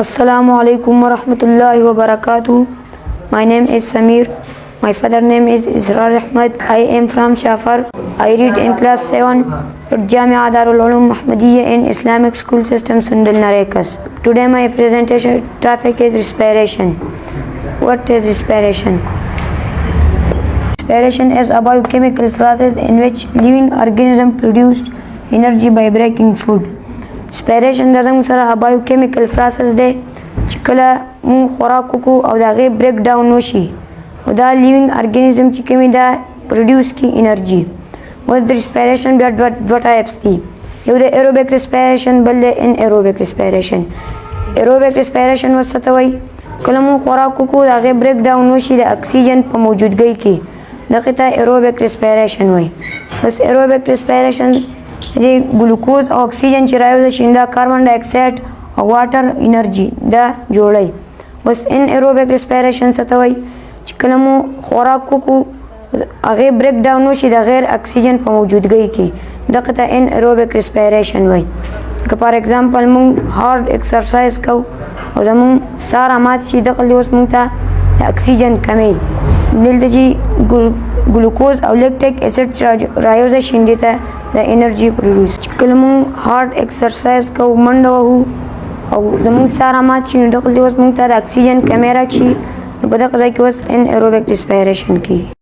Assalamu alaikum wa rahmatullahi wa barakatuh. My name is Samir. My father name is Ahmad. I am from Shafar. I read in class 7 at Jamia Darul Ulum Ahmadiyya in Islamic School System Sundal Narekas. Today my presentation topic is respiration. What is respiration? Respiration is a biochemical process in which living organism produce energy by breaking food. Respiration د زموږ سره بایوکیمیکل پروسس دی چې کله مونږ خوراک وکړو او د هغې بریک ډاون وشي او دا لیوینګ ارګانیزم چې کوم دا پروډیوس کړي انرژي. اوس د ریسپیریشن بیا دوه ټایپس دي، یو د ایروبیک ریسپیریشن بل د ان ایروبیک ریسپیریشن. ایروبیک ریسپیریشن اوس څه ته وایي؟ کله مونږ خوراک وکړو د هغې بریک ډاون وشي د اکسیجن په موجودګۍ کې، دغې ته ایروبیک ریسپیریشن وایي. اوس ایروبیک ریسپیریشن د ګلوکوز او اکسیجن چې راوځي شي دا کاربن ډای اکساید او واټر انرژي دا جوړوي. اوس ان ایروبیک ریسپیریشن څه ته وایي؟ چې کله مو خوراک وکړو هغې بریک ډاون وشي د غیر اکسیجن په موجودګۍ کې، دغه ته ان ایروبیک ریسپیریشن وایي. که فار ایگزامپل مونږ هارډ ایکسرسایز کوو او زمونږ ساه رامات شي دغه اوس مونږ ته د اکسیجن کمی دلته چې ګلوکوز او لیکټیک اسید راوځي شي دې ته د انرژي پروډیوس. کله مونږ هارډ ایکسرسایز کوو منډه وهو او زمونږ ساه رامات شي نو دغه اوس مونږ ته د اکسیجن کمی راشي نو په دغه ځای کې اوس ان ایروبیک ریسپیریشن کېږي.